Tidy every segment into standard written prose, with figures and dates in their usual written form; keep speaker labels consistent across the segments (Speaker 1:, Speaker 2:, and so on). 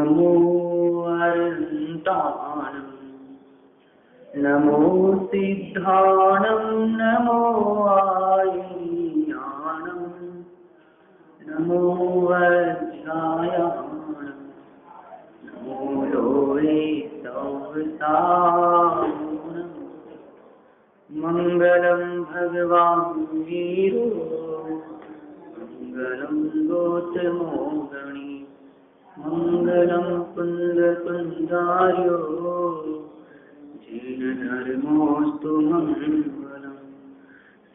Speaker 1: नमो अरन्ताणं नमो सिद्धाणं नमो आय्याणं नमो वज्रायाणं नमो लोहे सौसाणं मंगलं भगवान् वीरो मंगलं गौतमो गणी मंगलं कुन्दकुन्दार्यो धर्मोऽस्तु मंगलम्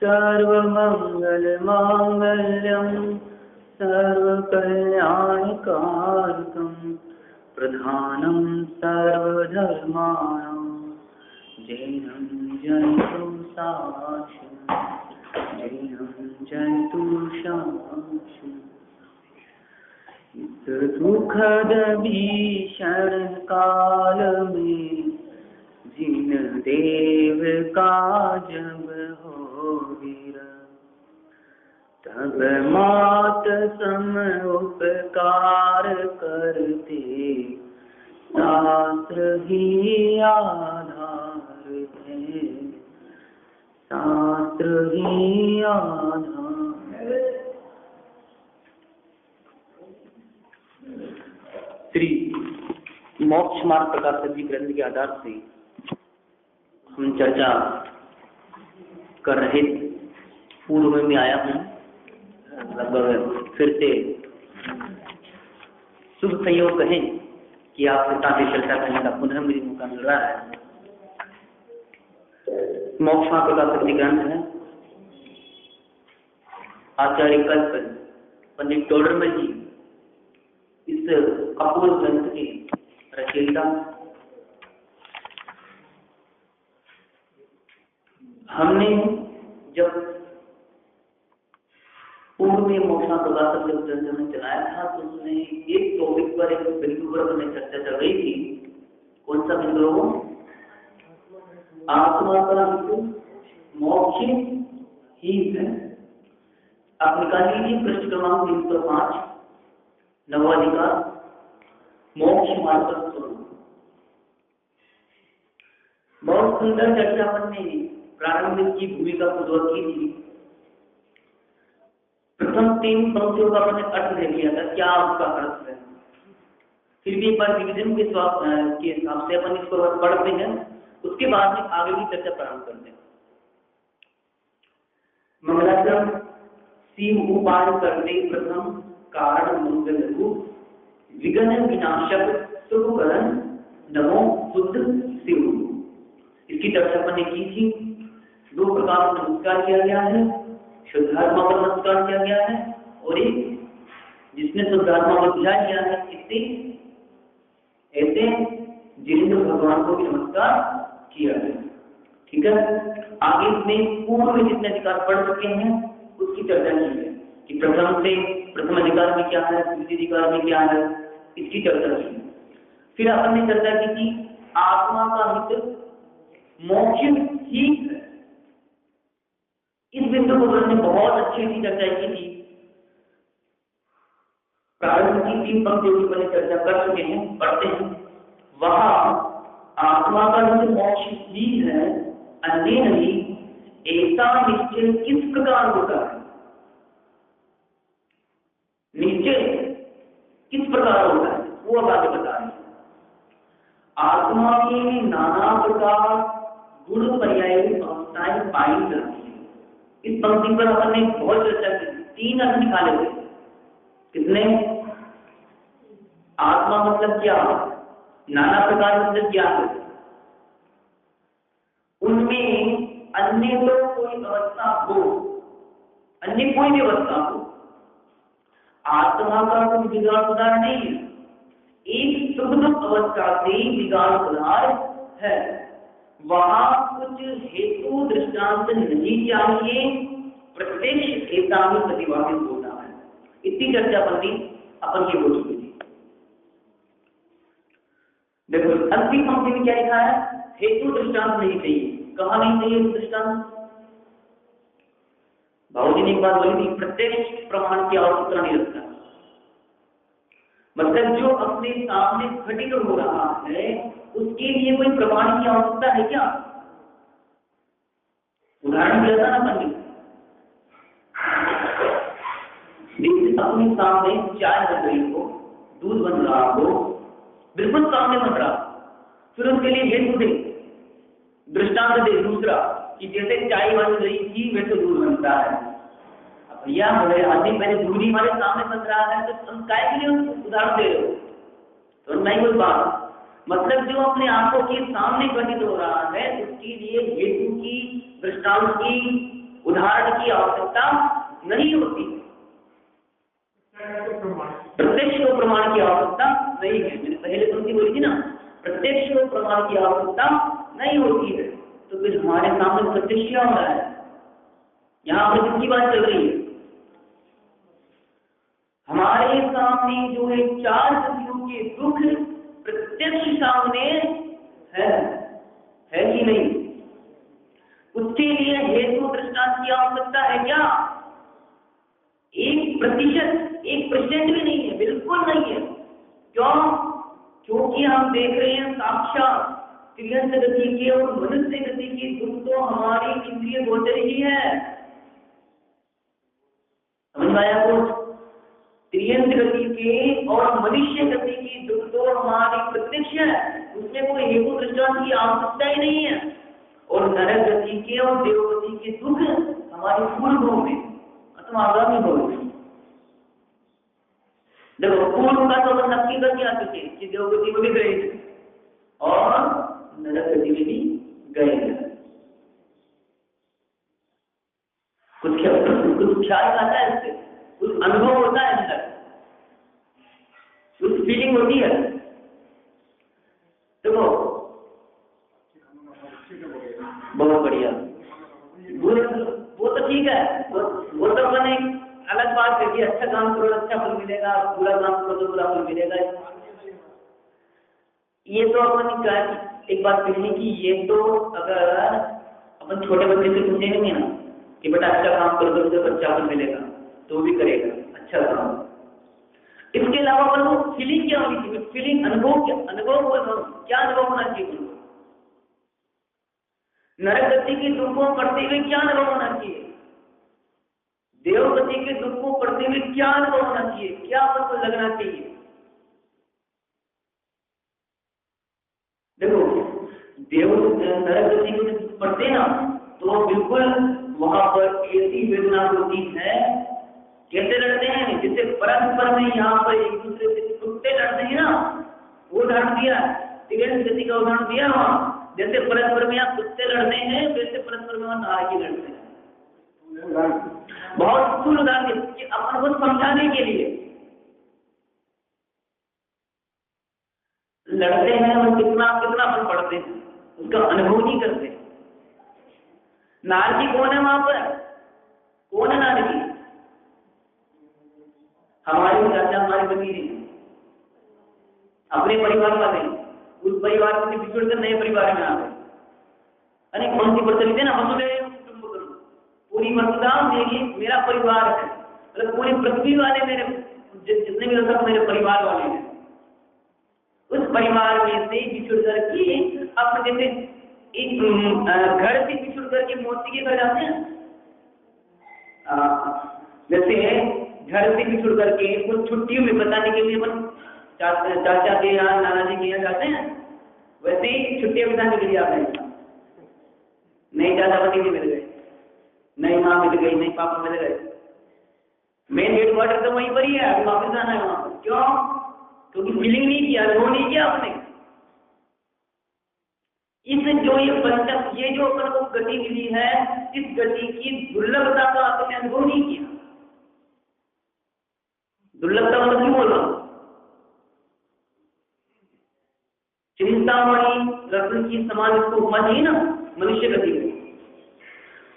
Speaker 1: सर्वमंगलमांगल्यं सर्वकल्याणकारकं प्रधानं सर्वधर्माणां जैनं जयतु साक्षिणं जैनं जयतु साक्षिणं इस दुखद भीषण काल में जिन देव का जब हो वीरा तब मात सम उपकार करते शास्त्र ही आधार है शास्त्र ही आधार। श्री मोक्ष मार्ग प्रकाश जी ग्रंथ के आधार से हम चर्चा कर रहे थे। पूर्व में भी आया हूँ, लगभग फिर से शुभ संयोग कहें कि आपके साथ चर्चा करने का पुनः मुझे मौका मिल रहा है। मोक्ष मार्ग प्रकाश जी ग्रंथ है। आचार्य कल्प पंडित टोडरमल जी इस अपूर्व ग्रंथ के रचयिता। हमने जब पूर्व में मोक्षा प्रकाशक जब ग्रंथ में चलाया था तो उसमें एक टॉपिक पर एक बिंदु पर हमें चर्चा चल रही थी। कौन सा बिंदु? आत्मा का मोक्ष ही है। आप निकाल लीजिए पृष्ठ क्रमांक 305 नवाधिकार मोक्ष मार्ग स्वरूप। बहुत सुंदर चर्चा हमने प्रारंभिक की भूमिका को दूर की थी। प्रथम 3 पंक्तियों का हमने अर्थ दे दिया था, क्या उसका अर्थ है। फिर भी एक बार रिविजन के हिसाब से अपन इसको पढ़ते हैं, उसके बाद में आगे की चर्चा प्रारंभ करते हैं। मंगलाचरण शिव उपाय करते प्रथम कारण मंगल रूप विघ्न विनाशक शुभकरण नमो शुद्ध शिव। इसकी चर्चा अपन ने की थी। 2 प्रकार से नमस्कार किया गया है, शुद्धात्मा पर नमस्कार किया गया है और एक जिसने शुद्धात्मा को ध्यान किया है इससे ऐसे जिनेंद्र भगवान को भी नमस्कार किया है। ठीक है, आगे इसमें पूर्व में जितने अधिकार पढ़ चुके हैं उसकी चर्चा की है कि प्रथम अधिकार में क्या है, द्वितीय अधिकार में क्या है, इसकी चर्चा की। फिर अपन ने चर्चा की थी आत्मा का हित मोक्ष ही है। इस बिंदु को हमने बहुत अच्छी सी चर्चा की थी। प्रारंभ की 3 पंक्तियों की पहले चर्चा कर चुके हैं, पढ़ते हैं। वहां आत्मा का हित मोक्ष ही है, अन्य नहीं। ऐसा निश्चय किस प्रकार होता है? निश्चय किस प्रकार होता है वो अब आगे बता रहे हैं। आत्मा के नाना प्रकार गुण पर्यायी अवस्थाएं पाई जाती है। इस पंक्ति पर हमने बहुत चर्चा की। 3 अर्थ निकाले थे। कितने? आत्मा मतलब क्या, नाना प्रकार मतलब क्या है। उनमें अन्य तो कोई अवस्था हो, अन्य कोई भी अवस्था हो, आत्मा का कोई विगाड़ पदार्थ नहीं है। एक शुद्ध अवस्था से विगाड़ पदार्थ है। वहां कुछ हेतु दृष्टांत नहीं चाहिए, प्रत्यक्ष ऐसा ही प्रतिपादित होता है। इतनी चर्चा बंदी अपन की हो चुकी थी। देखो अंतिम पंक्ति में क्या लिखा है? हेतु दृष्टांत नहीं चाहिए। कहा नहीं चाहिए दृष्टांत? भाव जी ने एक बात बोली थी, प्रत्यक्ष प्रमाण की आवश्यकता नहीं रखता। मतलब जो अपने सामने घटित हो रहा है उसके लिए कोई प्रमाण की आवश्यकता है क्या? उदाहरण दिया था ना पंडित, अपने सामने चाय बन रही हो, दूध बन रहा हो, बिल्कुल सामने बन रहा, फिर उसके लिए हेतु दे, दृष्टांत दे दूसरा कि जैसे चाय बन रही थी वैसे दूध बनता है। अब भैया आदमी पहले दूध ही हमारे सामने बन रहा है तो हम काय के लिए उदाहरण दे रहे हो? तो नहीं कोई बात, मतलब जो अपने आंखों के सामने घटित हो रहा है उसके लिए हेतु की, दृष्टांत की, उदाहरण की आवश्यकता नहीं होती। प्रत्यक्ष को प्रमाण की आवश्यकता नहीं है। मैंने पहले पंक्ति बोली थी ना, प्रत्यक्ष को प्रमाण की आवश्यकता नहीं होती है। तो फिर हमारे सामने प्रत्यक्ष क्या हो रहा है? यहाँ पर किसकी बात चल रही है? हमारे सामने जो है चार गतियों के दुख प्रत्यक्ष सामने है कि नहीं? उसके लिए हेतु दृष्टांत की आवश्यकता है क्या? 1% भी नहीं है, बिल्कुल नहीं है। क्यों? क्योंकि हम देख रहे हैं साक्षात त्रियंत गति के और मनुष्य गति के दुख तो हमारी इंद्रिय गोचर ही है। समझ आया कुछ? त्रियंत गति के और मनुष्य गति की दुख तो हमारी प्रत्यक्ष है, उसमें कोई हेतु दृष्टांत की आवश्यकता ही नहीं है। और नरक गति के और देवगति के दुख हमारी पूर्व भाव में अथवा आगामी भाव में। देखो पूर्व का तो नक्की करके आ चुके कि देवगति में भी गए थे और नरक गति में भी गए थे। कुछ ख्याल आता है इससे, कुछ अनुभव होता है अंदर, कुछ फीलिंग होती है। देखो बहुत बढ़िया, वो तो ठीक है, वो तो मैंने अलग बात है कि अच्छा काम करो अच्छा फल मिलेगा, बुरा काम करो तो बुरा फल मिलेगा। ये तो अपन एक बात कहनी कि ये तो अगर अपन छोटे बच्चे से पूछेंगे ना कि बेटा अच्छा काम करो तो अच्छा फल मिलेगा तो वो भी करेगा अच्छा काम। इसके अलावा अपन को फीलिंग क्या होनी चाहिए? फीलिंग अनुभव क्या अनुभव होना चाहिए? नरक गति के दुख को पढ़ते हुए क्या अनुभव होना चाहिए? देव गति के दुख को पढ़ते हुए क्या अनुभव होना चाहिए? क्या अपन को लगना चाहिए? देखो नरक गति के दुख पढ़ते ना तो बिल्कुल वहां पर ऐसी वेदना होती है। कैसे लड़ते हैं? जैसे परस्पर में यहाँ पर एक दूसरे से कुत्ते लड़ते हैं ना, वो उदाहरण दिया, त्रियंत गति का उदाहरण दिया वहां। जैसे परस्पर में आप कुत्ते लड़ते हैं वैसे परस्पर में नारकी लड़ते हैं। बहुत स्थूल उदाहरण कि अपन को समझाने के लिए लड़ते हैं और कितना कितना अपन पढ़ते हैं उसका अनुभव नहीं करते। नारकी कौन है वहां पर? कौन है नारकी? हमारे चाचा हमारे बनी अपने परिवार वाले, उस परिवार से बिछुड़कर नए परिवार में आ गए। अरे कौन सी प्रचलित है ना, वसुधैव कुटुंबकम, पूरी वसुधा मेरा परिवार है, मतलब पूरी पृथ्वी वाले मेरे जितने भी लोग मेरे परिवार वाले हैं। उस परिवार में से बिछुड़ करके अब जैसे एक घर से बिछुड़ करके मौसी के घर जाते हैं, जैसे घर से बिछुड़ करके कुछ छुट्टियों में बताने के लिए अपन चाचा के यहाँ नाना जी के यहाँ जाते हैं, वैसे ही छुट्टियां बिताने के लिए आते हैं। नहीं चाचा पति जी मिल गए, नहीं माँ मिल गई, नहीं पापा मिल गए, मेन हेडक्वार्टर तो वहीं पर ही है, अभी वापस जाना है वहां। क्यों? क्योंकि फीलिंग नहीं किया, अनुभव नहीं किया आपने। इस जो ये पंचम, ये जो अपन को गति मिली है, इस गति की दुर्लभता का आपने अनुभव नहीं किया। दुर्लभता मतलब क्यों बोल रहा हूं? चिंतामणि रत्न की समान इसको उपमा दी ना मनुष्य गति में,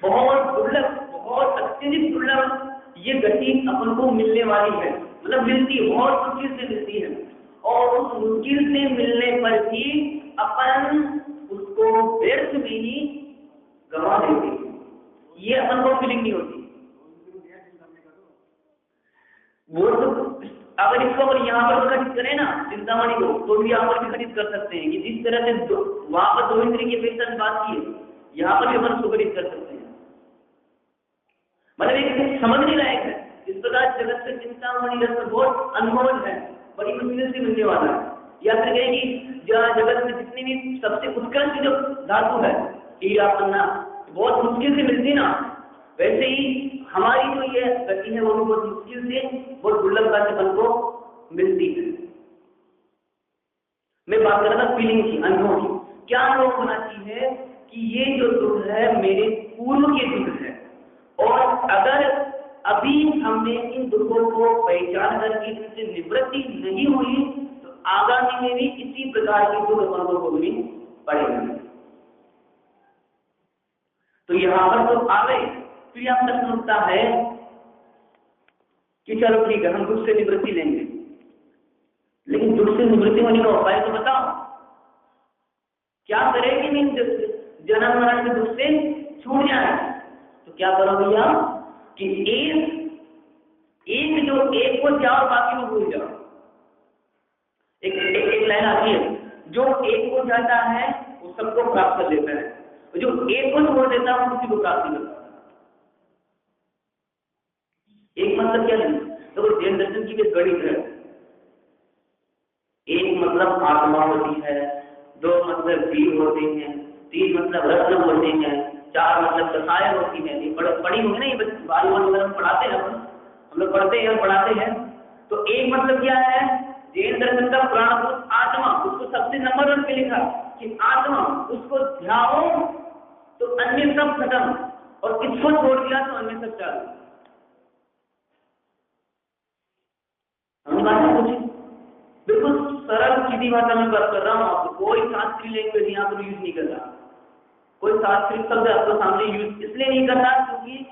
Speaker 1: बहुत दुर्लभ, बहुत अत्यधिक दुर्लभ ये गति अपन को मिलने वाली है, मतलब मिलती है, बहुत मुश्किल से मिलती है। और उस मुश्किल से मिलने पर भी अपन उसको व्यर्थ में ही गवा देते हैं, ये अपन को फीलिंग नहीं होती। वो तो अगर इसको अगर यहाँ पर घटित करें ना चिंतामणि को, तो भी यहाँ पर भी घटित कर सकते हैं कि जिस तरह से वहां पर 2 इंद्रिय की अपेक्षा से बात की है, यहाँ पर भी अपन उसको घटित कर सकते हैं। मतलब एक समझने लायक है। इस प्रकार जगत से चिंतामणि रस बहुत अनमोल है, बड़ी मुश्किल से मिलने वाला है। या फिर कहें कि जगत में जितनी भी सबसे उत्कृष्ट जो धातु है हीरा पन्ना, बहुत मुश्किल से मिलती ना, वैसे ही हमारी जो ये गति है वो भी बहुत मुश्किल से, बहुत दुर्लभता से अपन को मिलती है। मैं बात कर रहा था फीलिंग की, अनुभव की। क्या अनुभव होना चाहिए कि ये जो दुख है मेरे पूर्व के दुख है, और अगर अभी हमने इन दुखों को पहचान करके इनसे निवृत्ति नहीं हुई तो आगामी में भी इसी प्रकार की दुख अपन को भोगनी पड़ेगी। तो यहाँ पर तो आ गए, फिर यह प्रश्न उठता है कि चलो ठीक है हम दुख से निवृत्ति लेंगे, लेकिन दुख से निवृत्ति होने का उपाय तो बताओ, क्या करें कि नहीं जन्म मरण के दुख से छूट जाए। तो क्या करो भैया कि एक जो एक को जाओ बाकी को भूल जाओ। एक लाइन आती है, जो एक को जाता है वो सबको प्राप्त कर लेता है, और जो एक को छोड़ देता है वो किसी को प्राप्त नहीं करता। एक मतलब क्या नहीं, तो जैन दर्शन की भी गणित है। एक मतलब आत्मा होती है, 2 मतलब जीव होते हैं, 3 मतलब रत्न होते हैं, 4 मतलब कथाएं होती हैं। ये पढ़ी होगी ना, ये बाल वगैरह पढ़ाते हैं, हम लोग पढ़ते हैं पढ़ाते हैं। तो एक मतलब क्या है, जैन दर्शन का प्राणभूत आत्मा, उसको सबसे नंबर 1 पे लिखा कि आत्मा, उसको ध्याओ तो अन्य सब खत्म, और इसको छोड़ दिया तो अन्य सब चालू। बिल्कुल सरल सीधी भाषा में बात कर रहा हूँ आपको, कोई शास्त्रीय लैंग्वेज यहाँ पर यूज नहीं कर रहा, कोई शास्त्रीय शब्द आपको सामने यूज इसलिए नहीं कर रहा क्योंकि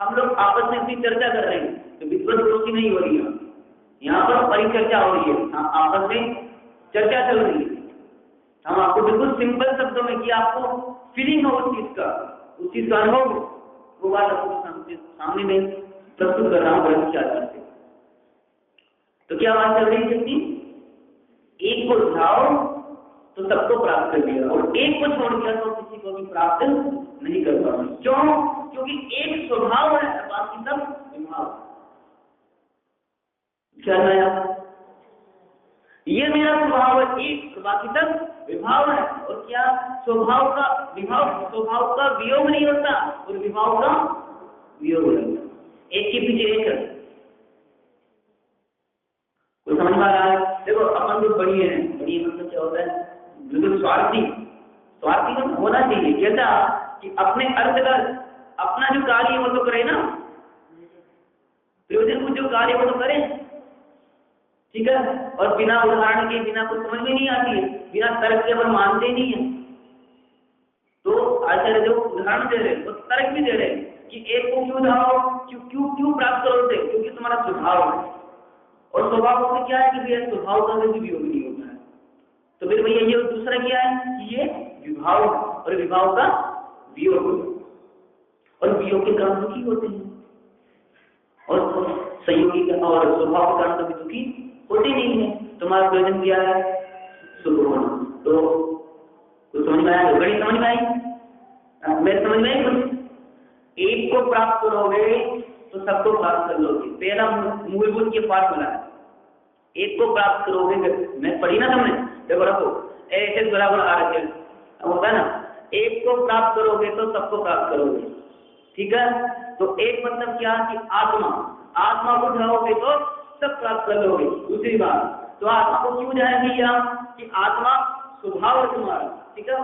Speaker 1: हम लोग आपस में अपनी चर्चा कर रहे हैं, तो विद्वत दोस्ती नहीं हो रही है, यहाँ पर परिचर्चा हो रही है, हम आपस में चर्चा चल रही है। हम आपको बिल्कुल सिंपल शब्दों में कि आपको फीलिंग हो उस चीज का अनुभव, वो बात आपको सामने में प्रस्तुत कर रहा हूँ ग्रंथ के आधार से। तो क्या बात चल रही है कि एक को ध्याओ तो सबको प्राप्त कर लिया, और एक को छोड़ दिया तो किसी को भी प्राप्त नहीं कर पाओगे। क्यों? क्योंकि एक स्वभाव है, बाकी सब विभाव। क्या नया? ये मेरा स्वभाव है एक, बाकी सब विभाव है। और क्या स्वभाव का वियोग नहीं होता, और विभाव का वियोग होता, एक के पीछे एक है। कोई समझ में आ रहा है? देखो अपन तो बड़ी है, बड़ी मतलब क्या होता है, बिल्कुल स्वार्थी तो होना चाहिए। कैसा कि अपने अर्थ का अपना जो कार्य है वो तो करे ना, प्रयोजन को जो कार्य वो तो करे, ठीक है। और बिना उदाहरण के, बिना कुछ समझ में नहीं आती है, बिना तर्क के अपन मानते नहीं है। तो आचार्य जो उदाहरण दे रहे तो तर्क भी दे रहे कि एक को क्यों धाओ, क्यों प्राप्त करोगे, क्योंकि तुम्हारा स्वभाव है, और स्वभाव में क्या है कि भैया स्वभाव का भी वियोग नहीं होता है। तो फिर भैया ये दूसरा क्या है कि ये विभाव, और विभाव का वियोग, और वियोग के कारण दुखी होते हैं, और संयोगी का और स्वभाव के कारण कभी दुखी होते नहीं है। तुम्हारा प्रयोजन क्या है? सुख होना। तो कुछ समझ में आया? बड़ी समझ में आई? मैं समझ में आई कुछ? एक को प्राप्त करोगे तो सबको प्राप्त कर लोगे, पहला मूलभूत ये फार्मूला है। एक को प्राप्त करोगे, मैं पढ़ी ना तुमने, देखो रखो एच बराबर आर एच होता है ना, एक को प्राप्त करोगे तो सबको प्राप्त करोगे, ठीक है। तो एक मतलब क्या कि आत्मा को जाओगे तो सब प्राप्त कर लोगे। दूसरी बात, तो आत्मा को क्यों जाएगी भैया कि आत्मा स्वभाव है तुम्हारा, ठीक है।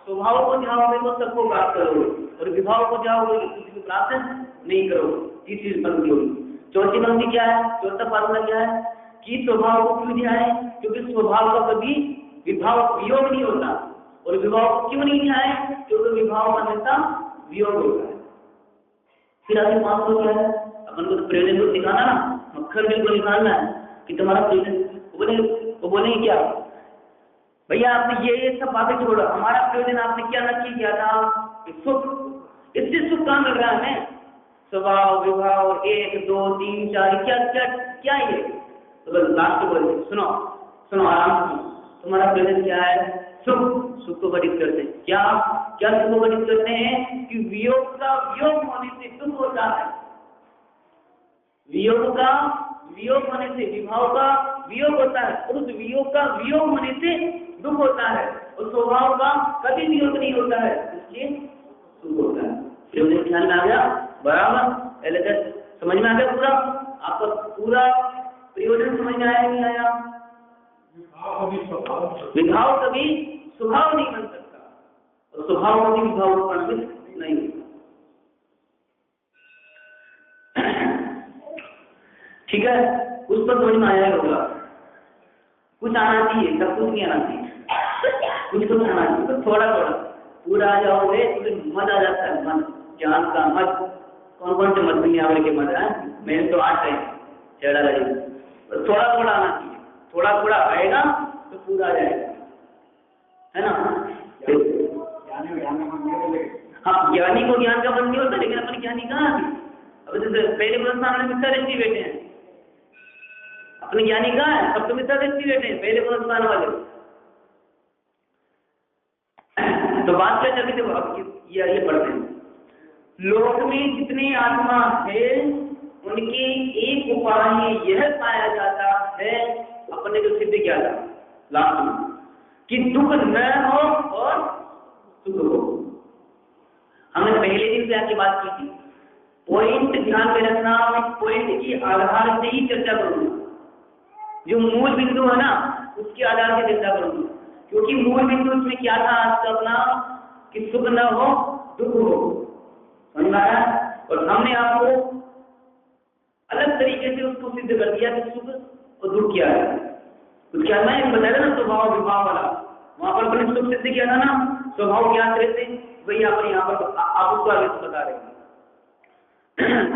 Speaker 1: स्वभाव को जाओगे तो सबको प्राप्त करोगे, और विभाव को जाओगे तो किसी को प्राप्त नहीं करोगे। तीसरी पंक्ति होगी। चौथी पंक्ति क्या है? चौथा फार्मूला क्या है कि स्वभाव को क्यों जाए, क्योंकि स्वभाव का कभी विभाव वियोग नहीं होता, और विभाव को क्यों नहीं जाए, क्योंकि विभाव का हमेशा वियोग होता है। फिर आगे 5 क्या है, अपन को तो प्रयोजन को दिखाना ना, मक्खर बिल्कुल निकालना है कि तुम्हारा प्रयोजन। वो बोलेंगे क्या भैया आपने ये सब बातें छोड़ा, हमारा प्रयोजन आपने क्या नक्की किया था? सुख, इससे सुख कहाँ मिल रहा है हमें? स्वभाव विभाव 1 2 3 4 क्या ये? तो बस लास्ट बोल सुनो सुनो आराम से, तुम्हारा प्रयोजन क्या है? सुख, सुख को घटित करते हैं। क्या क्या सुख को घटित करते हैं? कि वियोग का वियोग होने से दुख होता है, वियोग का वियोग होने से विभाव का वियोग होता है, और उस वियोग का वियोग होने से दुख होता है, और स्वभाव का कभी वियोग नहीं होता है, इसलिए सुख होता है। प्रयोजन ख्याल में आ गया? बराबर एलएचएस समझ में आ गया? पूरा आपका पूरा प्रयोजन समझ में आया नहीं आया? विभाव कभी स्वभाव नहीं बन सकता, और स्वभाव कभी विभाव को परिणमित नहीं होता। ठीक है, उस पर समझ में आया होगा। कुछ आना चाहिए, सब कुछ नहीं आना चाहिए, कुछ तो आना चाहिए, थोड़ा थोड़ा। पूरा आ जाओगे तो मद आ जाता है, मद, ज्ञान का मद। कौन कौन से मद दुनियावर के मद है? मेरे तो 8 है, छेड़ा लगे। थोड़ा थोड़ा आना चाहिए, थोड़ा थोड़ा आएगा तो पूरा आ जाएगा, है ना? हाँ, ज्ञानी को ज्ञान का बंद नहीं होता, लेकिन अपन ज्ञानी कहाँ अभी? अब जैसे पहले पुरस्कार में मिथ्या दृष्टि बैठे हैं, अपने ज्ञानी कहाँ है? सब तो मिथ्या दृष्टि बैठे हैं पहले पुरस्कार वाले। तो बात क्या चल रही थी? अब ये पढ़ते हैं। लोक में जितने आत्मा है उनके एक उपाय यह पाया जाता है, अपने जो सिद्ध किया था लास्ट में, कि दुख न हो और सुख हो। हमने पहले दिन से आके बात की थी, पॉइंट ध्यान में रखना, पॉइंट की आधार से ही चर्चा करूंगा, जो मूल बिंदु है ना उसके आधार से चर्चा करूंगा, क्योंकि मूल बिंदु उसमें क्या था आज का अपना, कि सुख न हो दुख हो, समझ में आया? और हमने आपको अलग तरीके से उसको सिद्ध कर दिया कि सुख और दुख क्या है। कुछ क्या मैं बताया ना स्वभाव विभाव वाला, वहां पर अपने सुख सिद्ध किया था ना, स्वभाव क्या रहते, वही यहाँ पर आप उसको आगे से बता रहे हैं।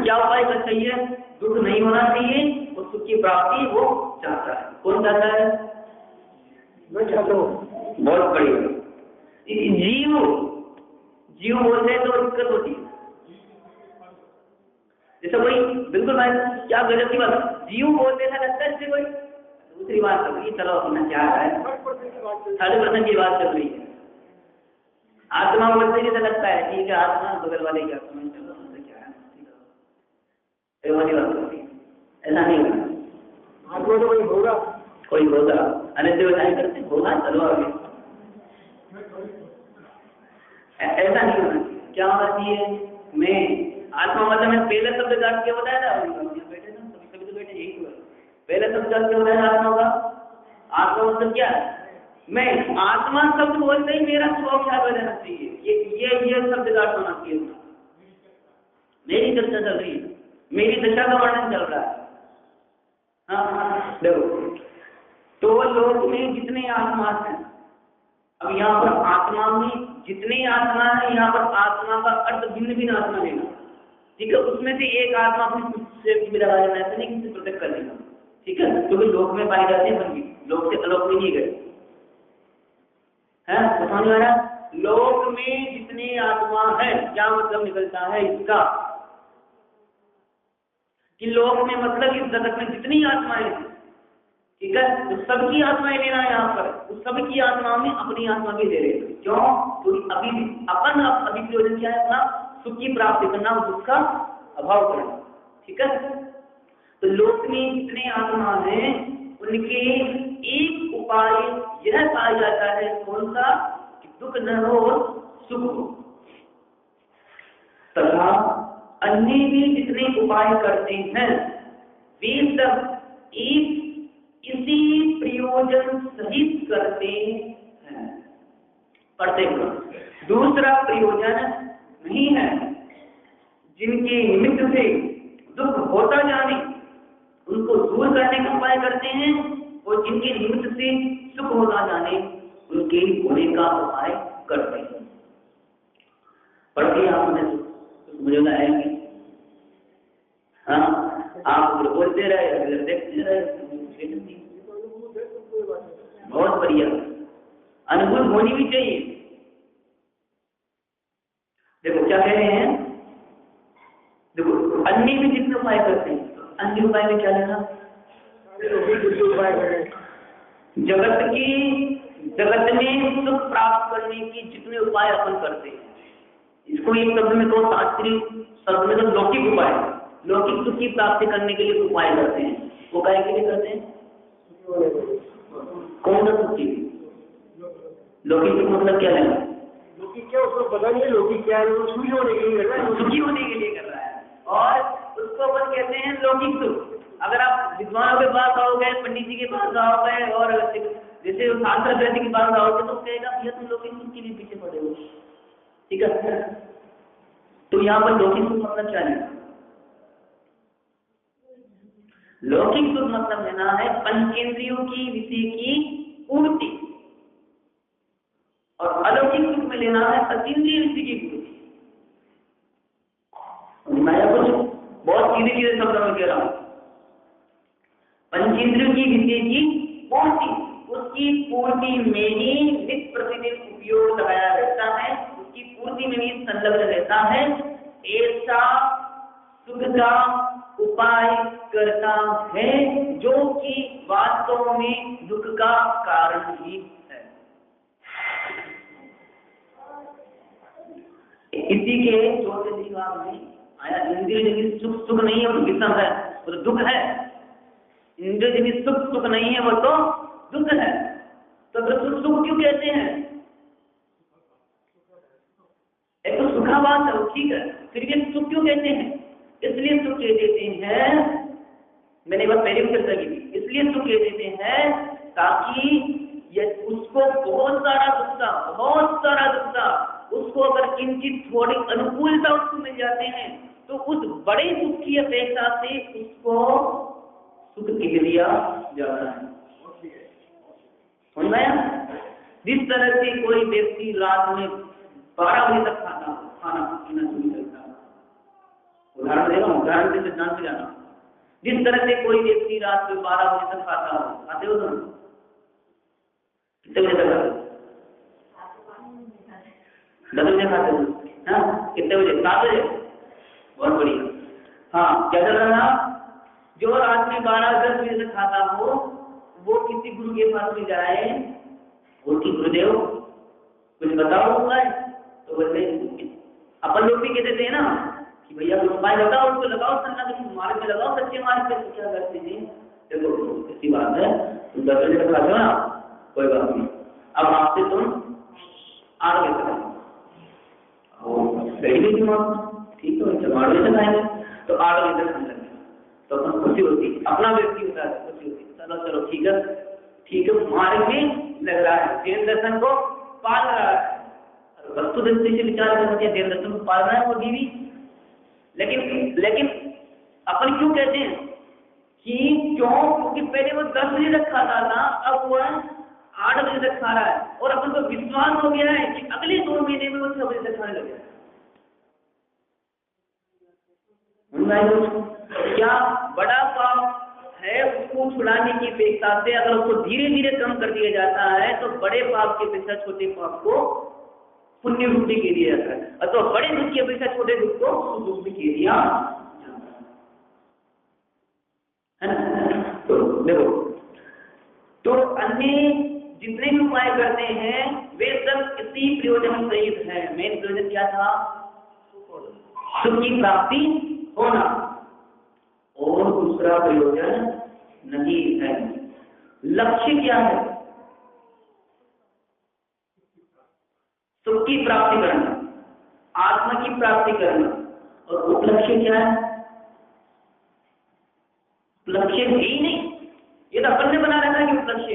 Speaker 1: क्या उपाय करना चाहिए? दुख नहीं होना चाहिए और सुख की प्राप्ति वो चाहता है। कौन चाहता है? मैं चाहता हूँ। बहुत बढ़िया। जीव बोलते हैं तो दिक्कत होती है, जैसे कोई बिल्कुल भाई क्या गजब की बात, जीव बोलते थे लगता है इससे कोई दूसरी बात कर रही है, चलो अपना क्या है 30% की बात चल रही है। आत्मा बोलते जैसा लगता है ठीक है, आत्मा बगल वाले की आत्मा, चलो हमसे क्या है, वाली बात कर रही है। ऐसा नहीं होगा, आत्मा तो कोई होगा अनित्य बताए करते होगा, चलो आगे। ऐसा नहीं होना चाहिए। क्या होना चाहिए? मैं आत्मा मतलब मैं पहले शब्द काट के बताया था, बैठे ना सभी तो बैठे, यही हुआ पहले शब्द काट के बताया आत्मा का। आत्मा मतलब क्या है? मैं आत्मा शब्द बोलते ही मेरा स्वभाव क्या हो जाना चाहिए, ये शब्द काट होना चाहिए। मेरी चर्चा चल रही है, मेरी दशा का वर्णन चल रहा है। हाँ देखो, तो लोक में जितने आत्मा हैं, अब यहाँ पर आत्मा में जितने आत्मा है, यहाँ पर आत्मा का अर्थ भिन्न भिन्न आत्मा लेना, ठीक है? उसमें से एक आत्मा से मिला लेना, ऐसा नहीं किसी प्रोटेक्ट कर लेना, ठीक है? क्योंकि लोक में पाई जाती है बंदी, लोक से अलोक में नहीं गए, है समझ में आ रहा? लोक में जितने आत्मा है, क्या मतलब निकलता है इसका, कि लोक में मतलब इस जगत में जितनी आत्माएं हैं, ठीक है, तो सबकी आत्माएं लेना है यहाँ पर, उस सबकी आत्माओं में अपनी आत्मा भी दे रहे हैं। क्यों? क्योंकि अभी अपन अभी प्रयोजन क्या है अपना, सुख की प्राप्ति करना और दुख का अभाव करना, ठीक है? तो लोक में जितने आत्मा हैं उनके एक उपाय यह पाया जाता है, कौन सा? कि दुख न हो सुख हो। तथा अन्य भी जितने उपाय करते हैं वे सब एक इसी प्रयोजन सहित करते हैं। पढ़ते हैं, दूसरा प्रयोजन नहीं है, जिनके निमित्त से दुख होता जाने उनको दूर करने का उपाय करते हैं, और जिनके निमित्त से सुख होता जाने उनके होने का उपाय करते हैं। पढ़ते आपने मुझे आएंगे, हाँ आप बोलते रहे, देखते रहे, बहुत बढ़िया, अनुभूत होनी भी चाहिए। देखो क्या कह रहे हैं, देखो अन्य भी जितने उपाय करते हैं, अन्य उपाय में क्या लेना, जगत में सुख प्राप्त करने की जितने उपाय अपन करते हैं, इसको एक शब्द में तो शास्त्रीय शब्द में तो लौकिक उपाय, लौकिक सुख की प्राप्ति करने के लिए उपाय करते हैं। वो काय के लिए करते हैं? कौन सा सुख? लौकिक सुख मतलब क्या है?
Speaker 2: लौकिक क्या, उसको पता नहीं है लौकिक क्या है, वो सुखी होने के लिए कर रहा है,
Speaker 1: सुखी होने के लिए कर रहा है, और उसको अपन कहते हैं लौकिक सुख। अगर आप विद्वानों के पास आओगे, पंडित जी के पास आओगे, और जैसे शास्त्र व्यक्ति के पास आओगे, तो कहेगा भैया तुम लौकिक सुख के लिए पीछे पड़े हो। ठीक है, तो यहाँ पर लौकिक सुख मतलब क्या है? लौकिक सुख मतलब लेना है पंचेंद्रियों की विषय की पूर्ति, और अलौकिक सुख में लेना है अतीन्द्रिय विषय की पूर्ति। मैं कुछ बहुत सीधे सीधे शब्दों में कह रहा हूं। पंचेंद्रियों की विषय की पूर्ति, उसकी पूर्ति में ही नित्य प्रतिदिन उपयोग लगाया रहता है, उसकी पूर्ति में ही संलग्न रहता है, ऐसा सुख का उपाय करता है जो कि वास्तव में दुख का कारण ही है। इसी के चौथे दिमाग में आया, इंद्रिय सुख सुख नहीं है, वो विषम है, वो तो दुख है। इंद्रिय सुख सुख नहीं है, वो तो दुख है। तो सुख सुख क्यों कहते हैं? एक तो सुखावास है, ठीक है, फिर भी सुख क्यों कहते हैं? इसलिए सुख कह देते हैं, मैंने एक बार पहले भी चर्चा की थी, इसलिए सुख कह देते हैं ताकि ये उसको बहुत सारा दुख था, उसको अगर किंचित थोड़ी अनुकूलता उसको मिल जाते हैं, तो उस बड़े दुख की अपेक्षा से उसको सुख कह दिया जाता है। समझ में? जिस तरह से कोई व्यक्ति रात में 12 बजे तक खाना पीना शुरू करता है, उदाहरण दे रहा हूँ, उदाहरण से सिद्धांत से जाना। जिस तरह से कोई व्यक्ति रात में 12 बजे तक खाता हो, खाते हो तुम? कितने बजे तक खाते हो? 10 बजे खाते हो? हाँ, कितने बजे? 7 बजे? बहुत बढ़िया। हाँ, क्या चल रहा था? जो रात में 12-10 बजे तक खाता हो, वो किसी गुरु के पास में जाए, वो कि गुरुदेव कुछ बताओ उपाय, तो बोलते अपन लोग भी कहते थे ना कि भैया कुछ उपाय बताओ, उसको लगाओ सन्ना मार्ग में लगाओ, सच्चे मार्ग पे। तो क्या करते थे? देखो ऐसी बात है, तुम 10 बजे तक खाते हो ना, कोई बात नहीं, अब आपसे तुम 8 बजे तक ठीक है, जब 8 बजे तक आएंगे तो 8 बजे तक खाने लगे, तो अपन खुशी होती, अपना व्यक्ति होता है, खुशी होती, चलो ठीक है, मार्ग में लग रहा है, जैन दर्शन को पाल रहा है, वस्तु दृष्टि से विचार करते हैं, जैन दर्शन को पाल रहा है वो भी। लेकिन अपन क्यों कहते हैं कि क्योंकि पहले वो 10 बजे तक खाता था, अब वो 8 बजे तक खा रहा है, और अपन को विश्वास हो गया है कि अगले 2 महीने में वो 6 बजे तक खाने लगे। क्या बड़ा पाप है, उसको छुड़ाने की अपेक्षा से अगर उसको धीरे धीरे कम कर दिया जाता है, तो बड़े पाप की अपेक्षा छोटे पाप को पुण्य रूप में कह दिया जाता है, तो बड़े दुख की अपेक्षा छोटे दुख को दुख में कह दिया है ना। तो देखो, तो अन्य जितने भी उपाय करते हैं वे सब इसी प्रयोजन सहित है। मेन प्रयोजन क्या था? सुख की प्राप्ति होना, और दूसरा प्रयोजन नहीं है। लक्ष्य क्या है? सुख की प्राप्ति करना, आत्मा की प्राप्ति करना, और उपलक्ष्य क्या है? लक्ष्य ही नहीं, ये तो अपन ने बना रखा है कि उपलक्ष्य।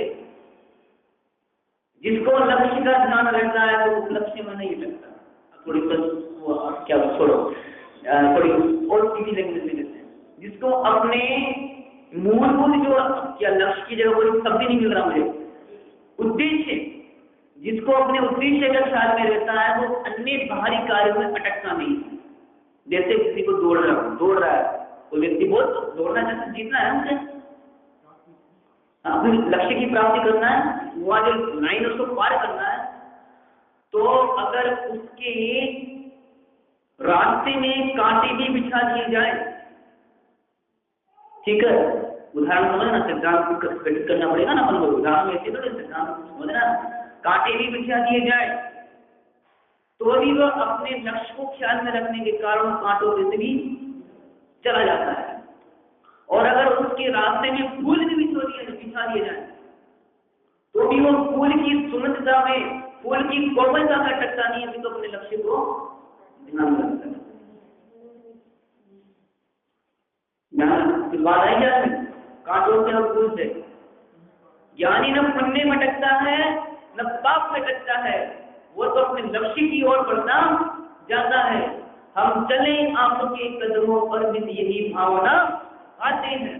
Speaker 1: जिसको लक्ष्य का ध्यान रहता है वो उपलक्ष्य में नहीं लगता। थोड़ी क्या छोड़ो, थोड़ी और सीधी लैंग्वेज में लेते हैं, जिसको अपने मूलभूत जो क्या लक्ष्य की जगह कोई शब्द नहीं मिल रहा मुझे, उद्देश्य, जिसको अपने उद्देश्य का ख्याल में रहता है वो अन्य बाहरी कार्यों में अटकता नहीं है। जैसे किसी को दौड़ रहा है, कोई व्यक्ति बहुत दौड़ना चाहता है, जीतना है मुझे, अपने लक्ष्य की प्राप्ति करना है, वहां जो लाइन उसको पार करना है, तो अगर उसके रास्ते में कांटे भी बिछा दिए जाए, ठीक है, उदाहरण समझना, सिद्धांत गठित करना पड़ेगा ना अपन को। उदाहरण ऐसे थोड़े सिद्धांत समझना। कांटे भी बिछा दिए जाए तो भी वह अपने लक्ष्य को ख्याल में रखने के कारण कांटों से भी चला जाता है। और अगर उसके रास्ते में फूल भी बिछा दिए जाए तो भी वो फूल की सुंदरता में, फूल की कोमलता में अटकता नहीं है, तो अपने लक्ष्य को ध्यान रखता है। बात आई क्या? कांटों से और फूल से। ज्ञानी न पुण्य में अटकता है न पाप में अटकता है, वो तो अपने लक्ष्य की ओर बढ़ना जाता है। हम चले आपके कदमों पर भी यही भावना आते हैं।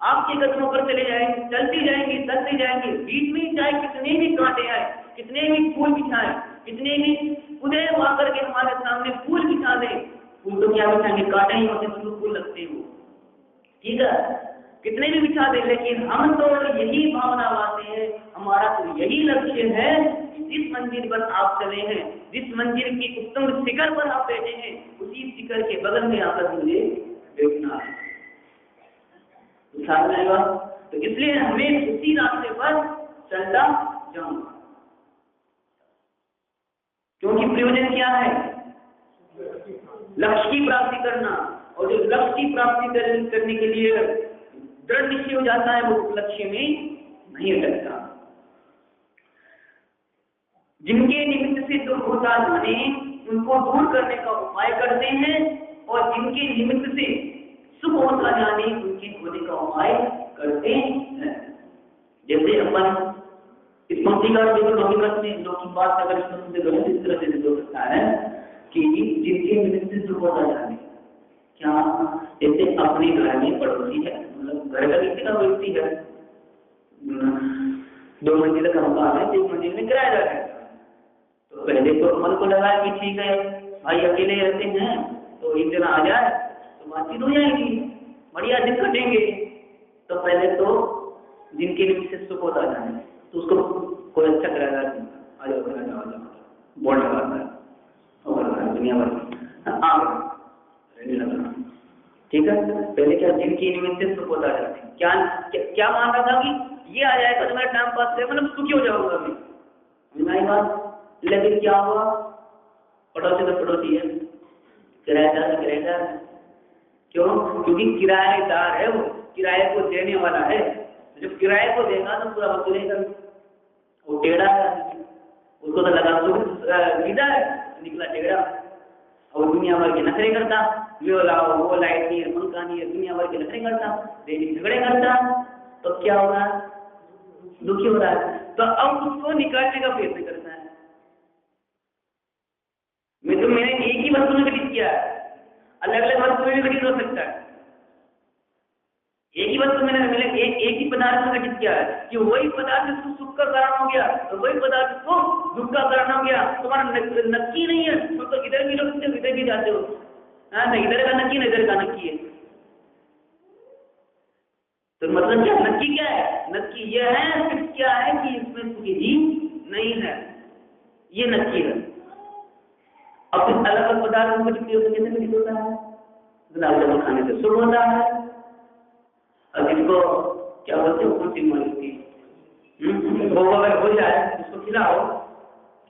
Speaker 1: आपके कदमों पर चले जाएंगे, चलते जाएंगे, बीच में चाहे कितने भी कांटे आए, कितने भी फूल बिछाए, कितने भी उदय आकर के हमारे सामने फूल बिछा दे, फूल तो क्या बिछाएंगे, कांटे ही होते हैं, फूल लगते हैं वो, ठीक है, कितने भी बिछा दे, लेकिन हम तो यही भावना लाते हैं, हमारा तो यही लक्ष्य है कि जिस मंजिल पर आप चले हैं, जिस मंजिल की उत्तम शिखर पर आप बैठे हैं, उसी शिखर के बगल में आकर मुझे बैठना है। तो इसलिए हमें उसी रास्ते पर चलता जाऊंगा। क्योंकि प्रयोजन क्या है? लक्ष्य की प्राप्ति करना। और जो लक्ष्य की प्राप्ति करने के लिए दृढ़ निश्चय हो जाता है, वो लक्ष्य में नहीं अटकता। जिनके निमित्त से दुख होता जाने, उनको दूर करने का उपाय करते हैं, और जिनके निमित्त से सुख होता जाने, उनके होने का उपाय करते हैं। जैसे अपन इस पंक्ति का लौकिक बात अगर इस तरह से हो सकता है कि जिनके निमित्त से सुख होता जाने, क्या जैसे अपने घर में पड़ोसी है, मतलब घर का किसी का व्यक्ति है, 2 मंजिल का मकान है, 1 मंजिल में किराएदार है। तो पहले तो मन को लगा कि ठीक है भाई अकेले रहते हैं, तो एक दिन आ जाए तो बातचीत हो जाएगी, बढ़िया दिन कटेंगे। तो पहले तो जिनके लिए विशेष सुख होता जाए तो उसको कोई अच्छा किराएदार आ जाओ बोर्ड लगाता है और दुनिया भर रहने लगा, ठीक है। पहले क्या जिनकी निमित्त से सुख होता जाए, क्या मान रहा था कि ये आ जाएगा तो मेरा टाइम पास है, मतलब सुखी हो जाऊंगा मैं बात। लेकिन क्या हुआ, पड़ोसी तो पड़ोसी है, किराएदार तो किराएदार है। क्यों? क्योंकि किराएदार है, वो किराए को देने वाला है। जब किराए को देगा तो पूरा वसूलेगा। वो टेढ़ा है, उसको तो लगा सीधा है, निकला टेढ़ा। और दुनिया भर के नखरे करता, वो लाओ, वो लाइट नहीं है, पंखा नहीं है, दुनिया भर के नखरे करता, डेली झगड़े करता। तो क्या हो रहा है? दुखी हो रहा है। तो अब उसको निकालने का प्रयत्न करता है। मैंने एक ही वस्तु में घटित किया है, अलग अलग वस्तु में भी घटित हो सकता है। एक ही वस्तु मैंने एक ही पदार्थ में घटित किया है कि वही पदार्थ सुख का कारण हो गया, तो वही पदार्थ को दुख का कारण हो गया। तुम्हारा नक्की नहीं है, तुम तो इधर भी लोग इधर भी जाते हो, हाँ, इधर का नक्की, इधर का नक्की है। तो मतलब क्या नक्की क्या है? नक्की यह है, फिक्स क्या है कि इसमें सुखी जी नहीं है, ये नक्की है। अब अलग अलग पदार्थ कैसे घटित होता है? गुलाब जामुन खाने से सुख होता है, अब इसको क्या बोलते हैं, कुछ मानी वो अगर हो जाए उसको खिलाओ,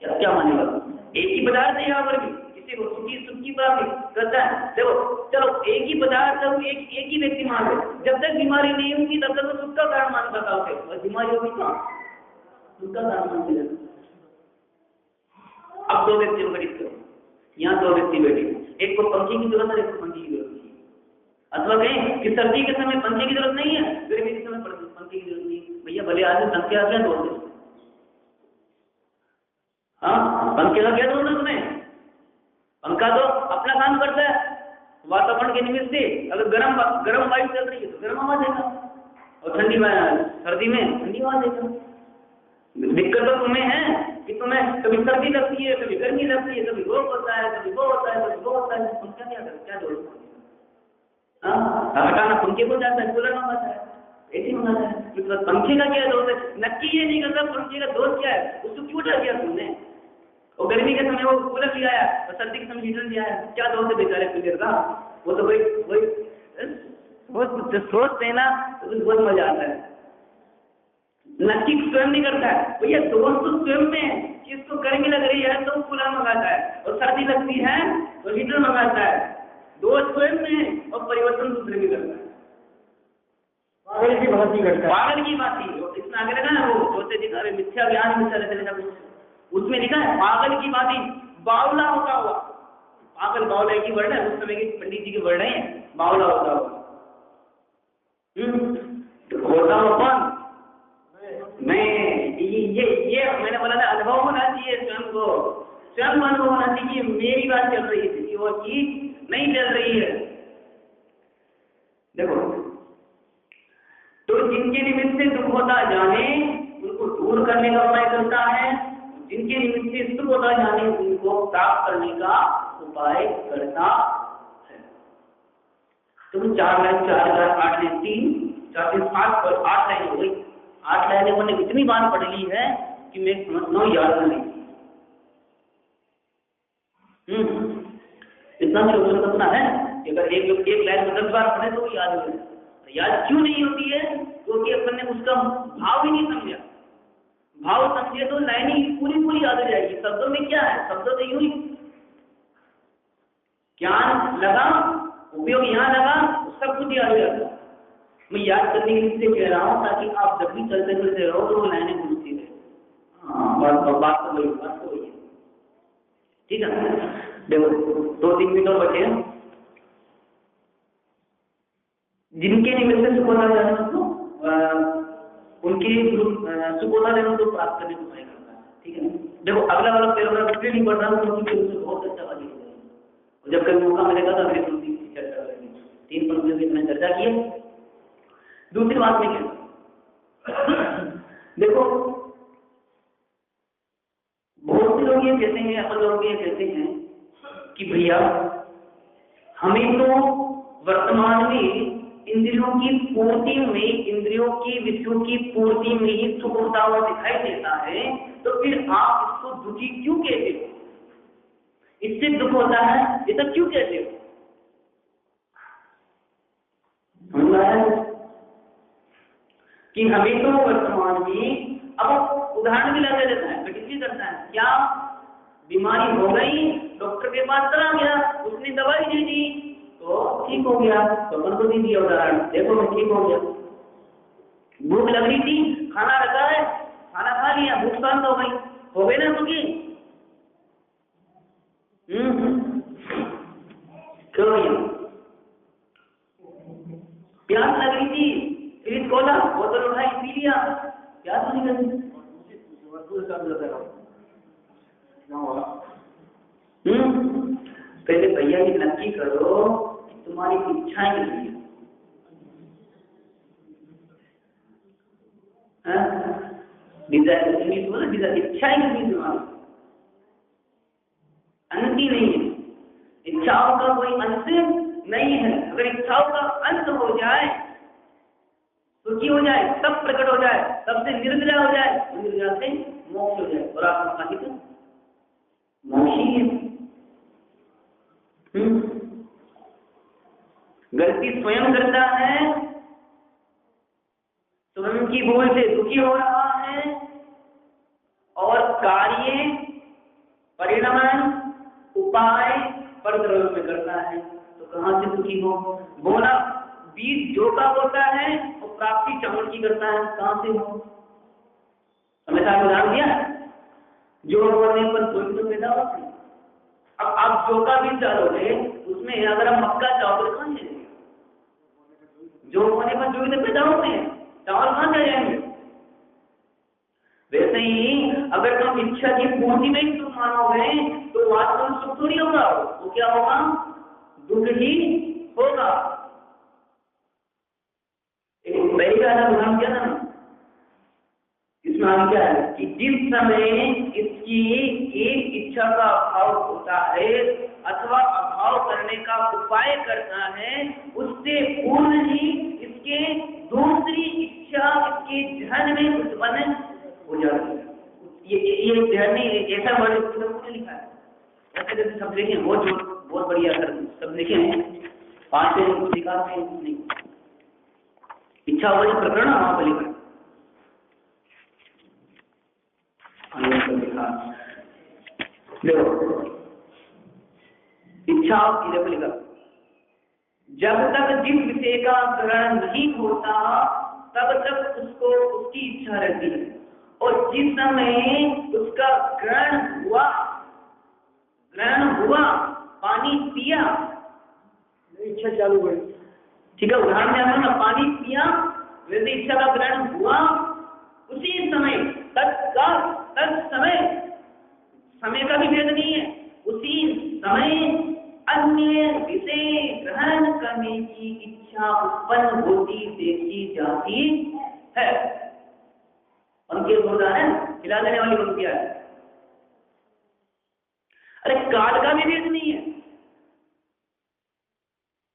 Speaker 1: क्या मानेगा? एक ही पदार्थ है यहाँ पर भी, किसी को सुख की प्राप्ति करता है। देखो चलो एक ही पदार्थ है, एक ही व्यक्ति मान लो, जब तक बीमारी नहीं होगी तब तक तो सुख का कारण मान सकता है, और बीमारी होगी तो सुख का कारण मान सकता। अब 2 व्यक्तियों का डिस्कस, यहाँ 2 व्यक्ति बैठे, एक को पंखे की जरूरत है, एक को पंखे की जरूरत नहीं। अथवा कहें कि सर्दी के समय पंखे की जरूरत नहीं है, गर्मी के समय पंखे की जरूरत नहीं। भैया भले आदमी पंखे आ गया तो हाँ, पंखे का क्या जरूरत है तुम्हें? पंखा तो अपना काम करता है वातावरण के निमित्त से। अगर गर्म वायु चल रही है तो गर्म हवा देगा, और सर्दी में ठंडी हवा देगा। दिक्कत तो तुम्हें है कि तुम्हें कभी सर्दी लगती है, कभी गर्मी लगती है, कभी वो होता है, कभी वो होता है, कभी वो होता है। पंखा क्या जरूरत है? हटाना पंखे को जाता है, कूलर मंगाता है, एसी मंगाता है। तो पंखे का क्या दोष है? नक्की ये नहीं करता पंखे का दोष क्या है, उसको क्यों उठा दिया तुमने? और गर्मी के समय वो कूलर ले आया और सर्दी के समय हीटर ले आया, क्या दोष है बेचारे कूलर का? वो तो वही सोचते हैं ना तो बहुत मजा आता है। नक्की स्वयं नहीं करता है भैया, दोस्त तो स्वयं में है कि इसको गर्मी लग रही है तो कूलर मंगाता है, और सर्दी लगती है तो हीटर मंगाता है। दोस्त स्वयं में है और परिवर्तन दूसरे भी करता है।
Speaker 2: पागल की बात ही करता है,
Speaker 1: पागल की बात ही इसमें आगे लगा ना, वो सोचते दिखा रहे मिथ्या ज्ञान मिथ्या रहते, उसमें लिखा है पागल की बात ही बावला होता हुआ। पागल बावला एक ही वर्ड है, उस समय के पंडित जी के वर्ड है बावला होता हुआ। तो होता हुआ कौन? मैं। ये मैंने बोला ना, अनुभव होना चाहिए स्वयं को, स्वयं अनुभव होना चाहिए मेरी बात चल रही है, किसी और चीज नहीं चल रही है। देखो, तो जिनके निमित्त से दुख होता जाने उनको दूर करने का उपाय करता है, जिनके निमित्त से सुख होता जाने उनको प्राप्त करने का उपाय करता है। तो 4 लाइन 4 8 लाइन 3 4 3 5 और 8 लाइन हो गई। 8 लाइनें उन्होंने इतनी बार पढ़ ली है कि मैं समझता हूँ याद नहीं। इतना छोटा सपना है कि अगर एक लाइन में 10 बार पढ़े तो याद हो जाए। याद क्यों नहीं होती है? क्योंकि अपन ने उसका भाव ही नहीं समझा। भाव समझे तो लाइन ही पूरी याद हो जाएगी। शब्दों में क्या है? शब्दों में यूं ही ज्ञान लगा, उपयोग यहाँ लगा, सब कुछ याद हो जाता है। मैं याद करने के लिए कह रहा हूँ ताकि आप जब भी चलते फिरते रहो तो वो लाइनें घूमती रहे। बात तो वही है। ठीक है, देखो 2-3 मिनट और बचे हैं। जिनके निमित्त से सुखोता जन्म तो उनके सुखोता जन्म तो प्राप्त करने को उपाय करता है। ठीक है, देखो अगला वाला पैराग्राफ इसलिए नहीं पढ़ रहा हूँ क्योंकि उसमें बहुत अच्छा बात है, और जब कभी मौका मिलेगा तो अगले पंक्ति की चर्चा करेंगे। 3 पंक्तियों की मैंने चर्चा की है। दूसरी बात में क्या, देखो बहुत से लोग ये कहते हैं, अपन लोग ये कहते हैं कि भैया हमें तो वर्तमान में इंद्रियों की पूर्ति में, इंद्रियों की विषयों की पूर्ति में ही सुख होता हुआ दिखाई देता है, तो फिर आप इसको दुखी क्यों कहते हो? इससे दुख होता है ये तो क्यों कहते हो? समझ आया कि हमें तो वर्तमान में, अब उदाहरण भी लगा देता है, कठिन करता है। क्या बीमारी हो गई, डॉक्टर के पास चला गया, उसने दवाई दे दी तो ठीक हो गया, तो अपन को दे दिया उदाहरण, देखो मैं ठीक हो गया। भूख लग रही थी, खाना रखा है, खाना खा लिया, भूख शांत हो गई ना तुझे? क्यों भैया? प्यास लग रही थी, फ्रिज खोला, बोतल उठाई, पी लिया, प्यास नहीं लगी। पहले भैया ये नक्की करो कि तुम्हारी इच्छाएं नहीं है, डिजायर इंग्लिश बोला, डिजायर इच्छाएं नहीं तुम्हारी, अंत ही नहीं है। इच्छाओं का कोई अंत नहीं है। अगर इच्छाओं का अंत हो जाए, सुखी हो जाए, तब प्रकट हो जाए, तब से निर्विरा हो जाए, निर्विरा से मोक्ष हो जाए, और आत्मा का हित मोक्ष ही है। गलती स्वयं करता है, स्वयं की भूल से दुखी हो रहा है, और कार्य परिणाम उपाय परद्रव्य में करता है, तो कहां से दुखी हो? बोला बीज जो का होता है और प्राप्ति चावल की करता है, कहां से हो? हमेशा उदाहरण दिया, जो होने पर कोई तो पैदा होते हैं। अब आप जो का बीज डालोगे उसमें अगर हम मक्का चावल कहां से, जो होने पर जो भी पैदा होते हैं, चावल कहां से जाएंगे? वैसे ही अगर तुम इच्छा की पूर्ति में ही तुम मानोगे तो वास्तव सुख थोड़ी होगा, वो क्या होगा? दुख ही होगा। पहली का उदाहरण क्या था, इसमें हम क्या है कि जिस समय इसकी एक इच्छा का अभाव होता है अथवा अभाव करने का उपाय करता है, उससे पूर्व ही इसके दूसरी इच्छा इसके ध्यान में उत्पन्न हो जाती है। ये ध्यान नहीं, ऐसा वर्ड ने लिखा है, ऐसे जैसे सब लिखे, बहुत बढ़िया सब लिखे हैं, 5 पेज दिखाते हैं नहीं, इच्छावली प्रकरण महाबली देखो इच्छा लिखा, जब तक जिस विषय का ग्रहण नहीं होता तब तक उसको उसकी इच्छा रहती है, और जिस समय उसका ग्रहण हुआ पानी पिया,
Speaker 2: इच्छा चालू हुई।
Speaker 1: ठीक है, उदाहरण में ना पानी पिया, वैसे इच्छा का ग्रहण हुआ, उसी समय समय का भी भेद नहीं है, उसी समय अन्य विषय ग्रहण करने की इच्छा उत्पन्न होती देखी जाती है। उनके उदाहरण खिला देने वाली पंक्तियां है। अरे काल का भी भेद नहीं है,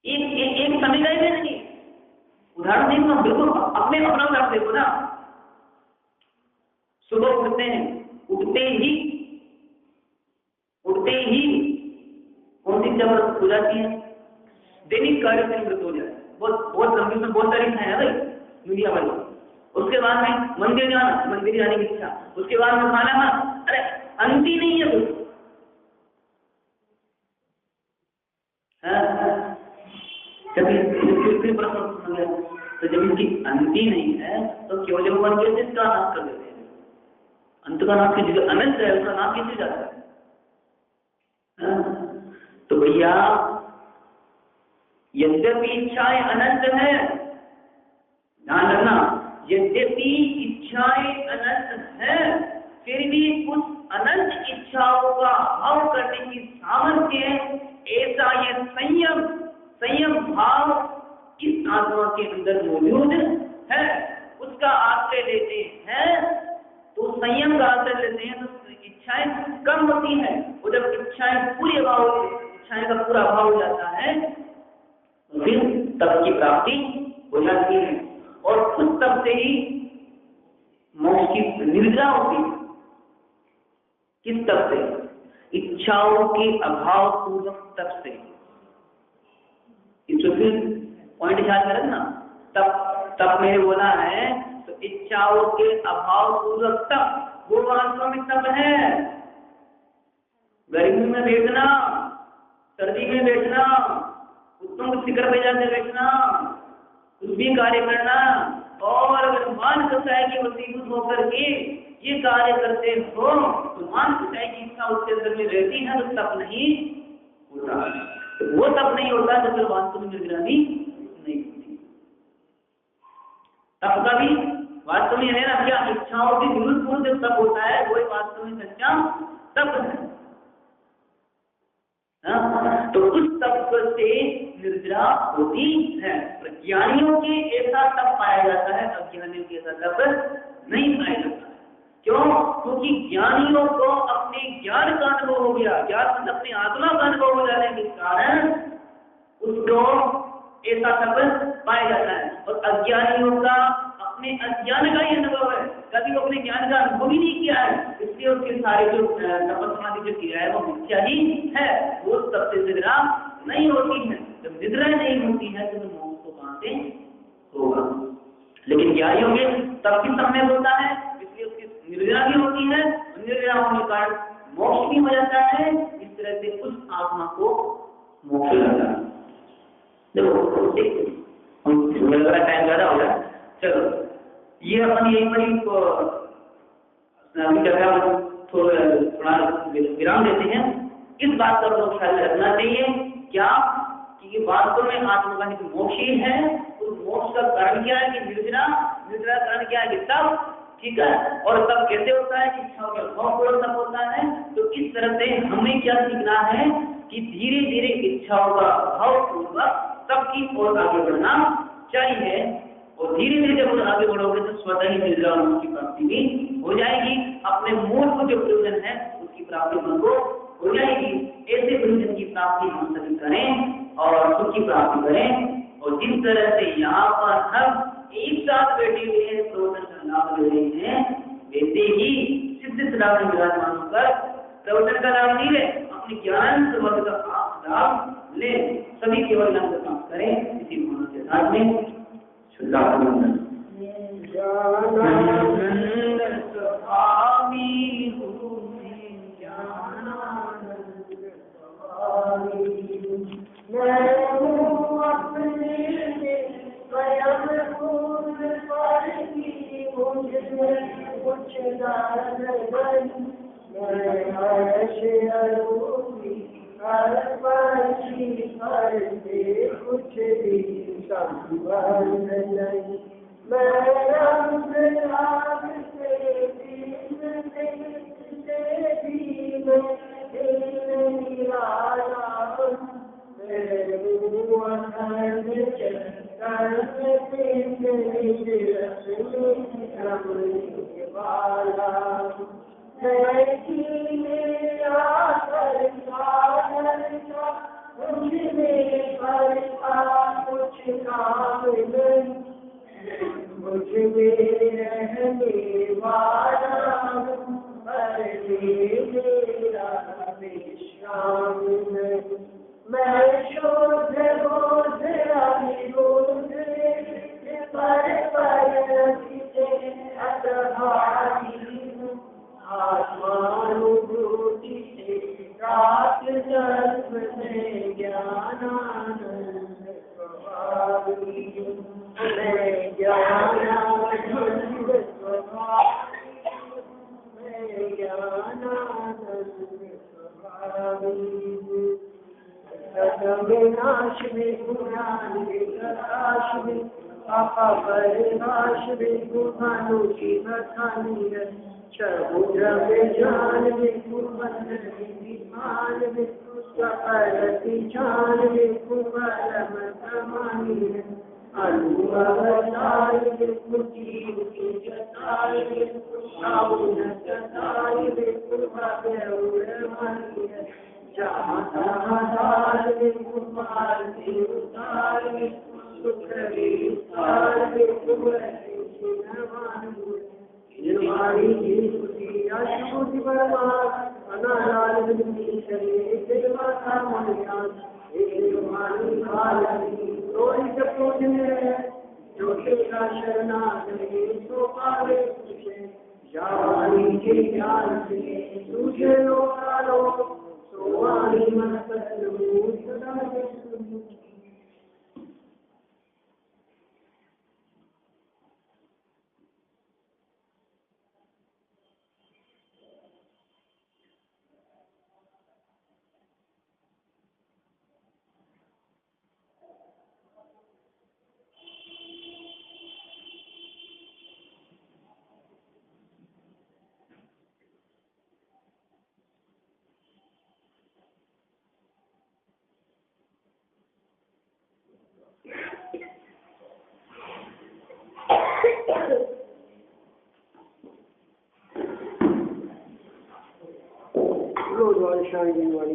Speaker 1: एक समय का ही भेद नहीं है। उदाहरण देखो, बिल्कुल अपने अपना उदाहरण देखो ना, सुबह उठते हैं, उठते ही कौन सी जबरदस्त हो जाती है, दैनिक कार्य से निवृत्त हो जाए, बहुत लंबी में बहुत सारी इच्छाएं है भाई दुनिया वाली। उसके बाद में मंदिर जाने की इच्छा, उसके बाद में खाना खाना, अरे अंत ही नहीं है कुछ। तो जब इनकी अंत ही नहीं है तो केवल मन के जिसका नाश कर देते हैं, अंत का नाश जो अनंत है उसका नाम कैसे जाता है? तो भैया यद्यपि इच्छाएं अनंत है, ध्यान रखना, यद्यपि इच्छाएं अनंत है, फिर भी उस अनंत इच्छाओं का अभाव करने की सामर्थ्य, ऐसा ये संयम भाव इस आत्मा के अंदर मौजूद है। उसका आश्रय लेते हैं तो संयम का आश्रय लेते हैं तो इच्छाएं कम होती है, और जब इच्छाएं इच्छाएं का पूरा अभाव हो जाता है तो फिर तप की प्राप्ति हो जाती है, और उस तप से ही मोक्ष की निर्जा होती है। किस तप से? इच्छाओं के अभाव पूर्वक तप से। इसको फिर पॉइंट ध्यान में रखना, तप मैंने बोला है तो इच्छाओं के अभाव पूर्वक तप, वो वास्तव में तप है। गर्मी में बैठना, सर्दी में बैठना, उत्तम शिखर पे जाकर बैठना, कुछ भी कार्य करना, और अगर मान सच्चाई की वसीभूत होकर के ये कार्य करते हो तो मान सच्चाई की इच्छा उसके अंदर में रहती है तो तप नहीं होता। वो तप नहीं होता जब तक वास्तव में निगरानी नहीं होती। तप का भी वास्तव में है ना, क्या इच्छाओं के विरुद्ध पूर्ण जो तप होता है वही वास्तव में सच्चा तप है। तो उस तप से निर्जरा होती है। ज्ञानियों के ऐसा तप पाया जाता है, अज्ञानियों के ऐसा तप नहीं पाया जाता है। क्यों? क्योंकि ज्ञानियों को अपने ज्ञान का अनुभव हो गया, ज्ञान अपनी आत्मा का अनुभव हो जाने के कारण उसको ऐसा तप पाया जाता है, और अज्ञानियों का अपने अज्ञान का ही अनुभव है, कभी वो अपने ज्ञान का अनुभव ही नहीं किया है, इसलिए उसके सारे जो तप समाधि जो किया है वो मिथ्या ही है, वो सबसे निद्रा नहीं होती है। जब निद्रा नहीं होती है तो मोक्ष को कहां से होगा? लेकिन ज्ञानियों के तप भी समय होता है, इसलिए उसकी निर्जरा भी होती है, निर्जरा होने के कारण मोक्ष भी हो जाता है। इस तरह से उस आत्मा को मोक्ष मिलता है। देखो टाइम ज्यादा हो गया, चलो ये अपन यही पर थोड़ा विराम देते हैं। इस बात का लोग ख्याल रखना चाहिए क्या कि वास्तव में आत्मा का मोक्ष ही है, तो मोक्ष का कारण क्या है कि निर्जरा कारण क्या है कि तप, ठीक है, और तब कैसे होता है कि इच्छाओं का अभाव पूर्ण तप होता है। तो इस तरह से हमें क्या सीखना है कि धीरे धीरे इच्छाओं का अभाव पूर्वक तब की ओर आगे बढ़ना चाहिए, और धीरे धीरे जब आगे बढ़ोगे तो स्वतः ही निर्जरा की प्राप्ति भी हो जाएगी। अपने मूल को जो प्रयोजन है उसकी प्राप्ति हमको हो जाएगी। ऐसे प्रयोजन की प्राप्ति हम सभी करें और सुख की प्राप्ति करें। और जिस तरह से यहाँ पर हम एक साथ बैठे हुए हैं, प्रवचन का लाभ ले रहे हैं, वैसे ही सिद्ध लाभ में विराजमान होकर प्रवचन का लाभ नहीं ले, अपने ज्ञान संबंध का लाभ ले, सभी केवल ज्ञान का काम करें। इसी भावना के साथ में सदानंद
Speaker 2: ज्ञानानंद
Speaker 1: स्वामी
Speaker 2: ज्ञानानंद स्वामी मैं हूँ अपने स्वयं खुद पर ही मुझे कुछ दान नहीं मैं ऐसे अरूपी हर पक्षी करते कुछ भी संबंध नहीं मैं रंग राग से दीन से भी मैं निराला कुछ काम नहीं मुझ में रहने वाला पर मेरा विश्राम नहीं मैं शोध बोध अभिबोध पर अतभारी आत्मानुभूति से प्राप्त तत्व में ज्ञानानंद स्वभावी मैं ज्ञानानंद स्वभावी मैं ज्ञानानंद स्वभावी विनाश में गुणान विकाश में पापा परिनाश में गुहानु जीवखानी चबुर में जान में कुबन विमान में स्वपरति जान में कुबलम समानी अनुभवताय में कुजीव की जताय में साउन जताय में कुबगौर मनी जहाँ कुमार देवतार सुख विस्तार निर्वाणी अशुद्धि परमात्मा अनादान शरीर माता मनियान निर्वाणी भारती रोहित पूजने जो तेरा शरणागति तो पावे तुझे जावानी के ज्ञान से तुझे लोकालो सोवानी मन सतलू सदा रोज शांति वाली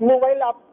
Speaker 2: मोबाइल आप